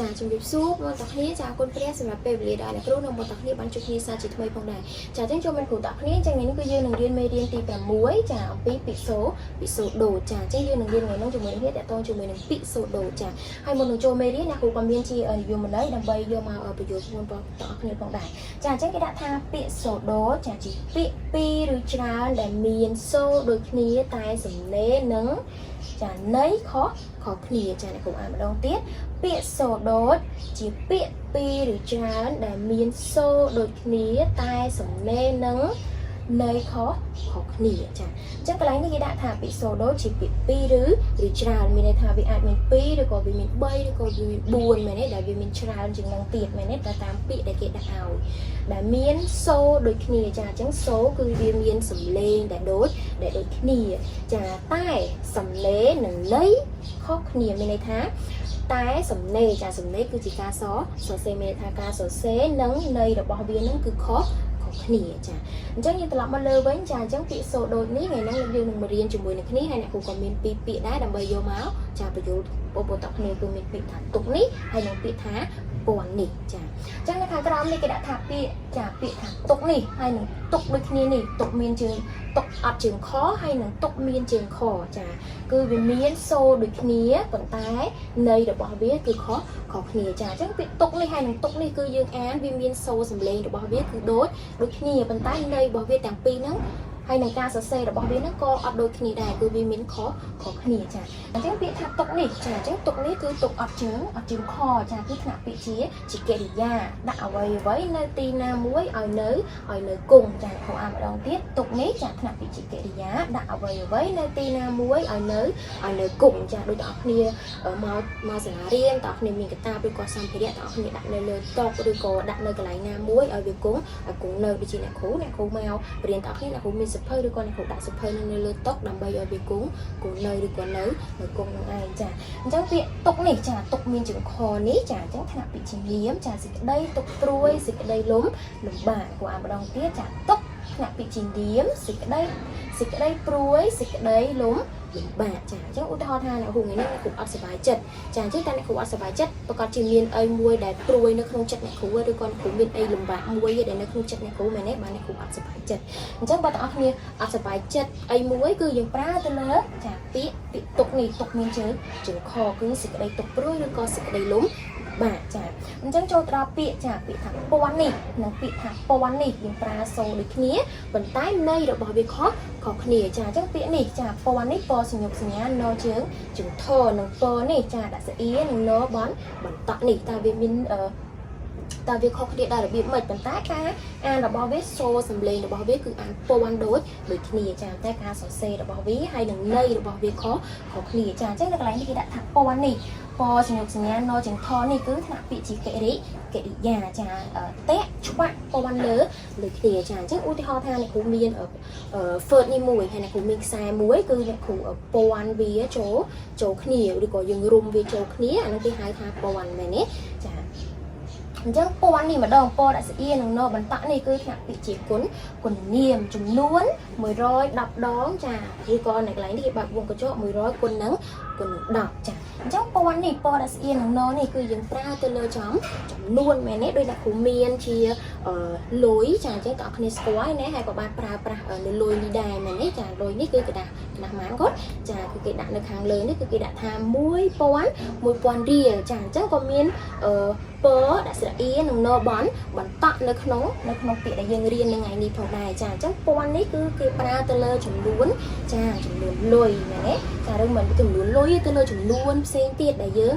ចាជំរាបសួរបងប្អូនគ្នាចាគុណព្រះសម្រាប់ពេលវេលាដែលអ្នកគ្រូនិងបងប្អូនគ្នាបានជួបគ្នាសាជាថ្មីផងដែរចាអញ្ចឹងចូលមកគ្រូតាគ្នាចឹងថ្ងៃនេះគឺយើងនឹងរៀនមេរៀនទី6ចាអំពីពិសូដូចាអញ្ចឹងយើងនឹងរៀនថ្ងៃនេះជាមួយគ្នាតកតងជាមួយនឹងពិសូដូចាហើយមុននឹងចូលមេរៀនអ្នកគ្រូក៏មានជានិយមន័យដើម្បីយកមកបញ្យល់ជូនបងប្អូនគ្នាផងដែរចាអញ្ចឹងគេដាក់ថាពិសូដូចាជាពាក្យពីរឬច្រើនដែលមានសូរដូចគ្នាតែសំឡេងនិងចាន័យខុសគ្នាចាអ្នកគ្រូអានម្ដងទៀតពាក្យសូដូចជាពាក្យពីរឬច្រើនដែលមានសូរដូចគ្នាតែសំឡេងនិងន័យខុសគ្នាចាអញ្ចឹងកន្លែងនេះគេដាក់ថាពាក្យសូដូចជាពាក្យពីរឬច្រើនមានន័យថាវាអាចមាន2ឬក៏វាមាន3ឬក៏វាមាន4មែនទេដែលវាមានច្រើនជាងនឹងទៀតមែនទេតែតាមពាក្យដែលគេដាក់ឲ្យដែលមានសូរដូចគ្នាចាអញ្ចឹងសូរគឺវាមានសំឡេងដែលដូចគ្នាចាតែសំឡេងនិងន័យខុសគ្នាមានន័យថាតែសំណេរចាសំណេរគឺជាការសរសេរមានន័យថាការសរសេរនិងន័យរបស់វានឹងគឺខុសគ្នាចាអញ្ចឹងយើងត្រឡប់មកលើវិញចាអញ្ចឹងពាក្យសូដូចនេះថ្ងៃនេះយើងនឹងមករៀនជាមួយនឹងគ្នាហើយអ្នកគ្រូក៏មានពីរពាក្យដែរដើម្បីយកមកចាបញ្យល់បងប្អូនទាំងគ្នាគឺមានពាក្យថាទុកនេះហើយនិងពាក្យថាពណ៌នេះចាអញ្ចឹងនៅខាងក្រោមនេះគេដាក់ថាពាក្យចាពាក្យថាទុកនេះហើយនឹងទុកដូចគ្នានេះទុកមានជើងទុកអត់ជើងខហើយនឹងទុកមានជើងខចាគឺវាមានសូរដូចគ្នាប៉ុន្តែន័យរបស់វាគឺខុសគ្នាចាអញ្ចឹងពាក្យទុកនេះហើយនឹងទុកនេះគឺយើងអានវាមានសូរសំឡេងរបស់វាគឺដូចគ្នាប៉ុន្តែន័យរបស់វាទាំងពីរហ្នឹងហើយនឹងការសរសេររបស់វាហ្នឹងក៏អត់ដូចគ្នាដែរគឺវាមានខុសគ្នាចាអញ្ចឹងពាក្យថាទុកនេះចាអញ្ចឹងទុកនេះគឺទុកអត់ជើងខចាគឺថ្នាក់ពាក្យជាកិរិយាដាក់អ្វីនៅទីណាមួយឲ្យនៅគង់ចាគ្រូអានម្ដងទៀតទុកនេះចាថ្នាក់ពាក្យជាកិរិយាដាក់អ្វីនៅទីណាមួយឲ្យនៅគង់ចាដូចបងប្អូនមកសាលារៀនបងប្អូនមានកតាបឬក៏សម្ភារៈបងប្អូនដាក់នៅលើតុឬក៏ដាក់នៅកន្លែងណាមួយឲ្យវាគង់នៅដូចជាអ្នកគ្រូមករៀនបងប្អូនអ្នកគ្រូមានសភៅឬក៏អ្នកគ្រូដាក់សភៅនៅលើតុដើម្បីឲ្យវាគង់នៅឬក៏នៅគង់នឹងឯងចាអញ្ចឹងពាក្យទុកនេះចាទុកមានជើងខនេះចាអញ្ចឹងថ្នាក់ពាក្យជានាមចាសេចក្តីទុកព្រួយសេចក្តីលំបាកគ្រូអានម្ដងទៀតចាទុកថ្នាក់ពាក្យជានាមសេចក្តីព្រួយសេចក្តីលំបាកចាអញ្ចឹងឧទាហរណ៍ថាអ្នកគ្រូថ្ងៃនេះអ្នកគ្រូអត់សប្បាយចិត្តចាអញ្ចឹងតែអ្នកគ្រូអត់សប្បាយចិត្តប្រកាសជាមានអីមួយដែលព្រួយនៅក្នុងចិត្តអ្នកគ្រូឬក៏អ្នកគ្រូមានអីលំបាកមួយដែលនៅក្នុងចិត្តអ្នកគ្រូមែនទេបាទអ្នកគ្រូអត់សប្បាយចិត្តអញ្ចឹងបើទាំងអស់គ្នាអត់សប្បាយចិត្តអីមួយគឺយើងប្រើទៅលើចាពាក្យទុកនេះទុកមានជើងខគឺសេចក្តីទុកព្រួយឬក៏សេចក្តីលំបាកចាអញ្ចឹងចូលទៅដល់ពាក្យចាពាក្យថាពណ៌នេះនិងពាក្យថាពណ៌នេះយើងប្រើសូរដូចគ្នាប៉ុន្តែន័យរបស់វាខុសគ្នាចាអញ្ចឹងពាក្យនេះចាពណ៌នេះពណ៌សញ្ញាសញ្ញាណជើងធនិងពណ៌នេះចាដាក់ស្អៀនិងណបន្តនេះតើវាមានតើវាខុសគ្នាដល់របៀបម៉េចប៉ុន្តែការអានរបស់វាសូរសំឡេងរបស់វាគឺអានពណ៌ដូចគ្នាចាតែការសរសេររបស់វាហើយនឹងន័យរបស់វាខុសគ្នាចាអញ្ចឹងនៅកន្លែងនេះគេដាក់ថាពណ៌នេះពណ៌សញ្ញាសញ្ញាណជើងធនេះគឺថ្នាក់ពាក្យជាកិរិយាចាតេច្បាក់ពណ៌លើគ្នាចាអញ្ចឹងឧទាហរណ៍ថាអ្នកគ្រូមានWord នេះមួយហើយអ្នកគ្រូមានខ្សែមួយគឺអ្នកគ្រូពណ៌វាចូលគ្នាឬក៏យើងរុំវាចូលគ្នាអានោះគេហៅថាពណ៌មែនទេចាអញ្ចឹងពណ៌នេះម្ដងពណ៌ដាក់ស្អៀនិងណបន្តនេះគឺថ្នាក់ពាក្យជាគុណនាមចំនួន110ដងចាឬក៏នៅកន្លែងនេះគេបើកវងកញ្ចក់100គុណនឹង10ចាអញ្ចឹងពណ៌នេះពណ៌ដាក់ស្អៀនិងណនេះគឺយើងប្រើទៅលើចំនួនមែនទេដោយអ្នកគ្រូមានជាលុយចាអញ្ចឹងតើអ្នកគ្នាស្គាល់ណាហើយក៏បានប្រើប្រាស់នៅលុយនេះដែរមែនទេចាលុយនេះគឺกระดาษម៉ានគាត់ចាគឺគេដាក់នៅខាងលើនេះគឺគេដាក់ថា1000រៀលចាអញ្ចឹងក៏មានពដាក់ស្រអៀនិងណបន្តនៅក្នុងពាក្យដែលយើងរៀននៅថ្ងៃនេះផងដែរចាអញ្ចឹងពណ៌នេះគឺគេប្រើទៅលើចំនួនចាចំនួនលុយមែនទេចាឬមិនចំនួនលុយទៅលើចំនួនផ្សេងទៀតដែលយើ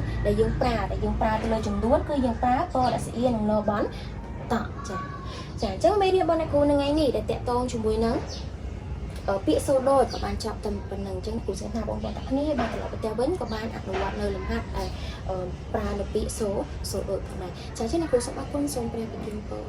ងប្រើទៅលើចំនួនគឺយើងប្រើពដាក់ស្រអៀនិងណបន្តចាអញ្ចឹងមេរៀនរបស់អ្នកគ្រូនៅថ្ងៃនេះដែលតាក់ទងជាមួយនឹងពាក្យសូដូចក៏បានចប់តែប៉ុណ្្នឹងអញ្ចឹងគ្រូសង្ឃថាបងប្អូនទាំងគ្នាបានត្រឡប់ទៅផ្ទះវិញក៏បានអនុវត្តនៅលំហាត់ប្រើនៅពាក្យសូដូចផងដែរចាអញ្ចឹងអ្នកគ្រូសូមអរគុណសូមព្រះប្រទានពរ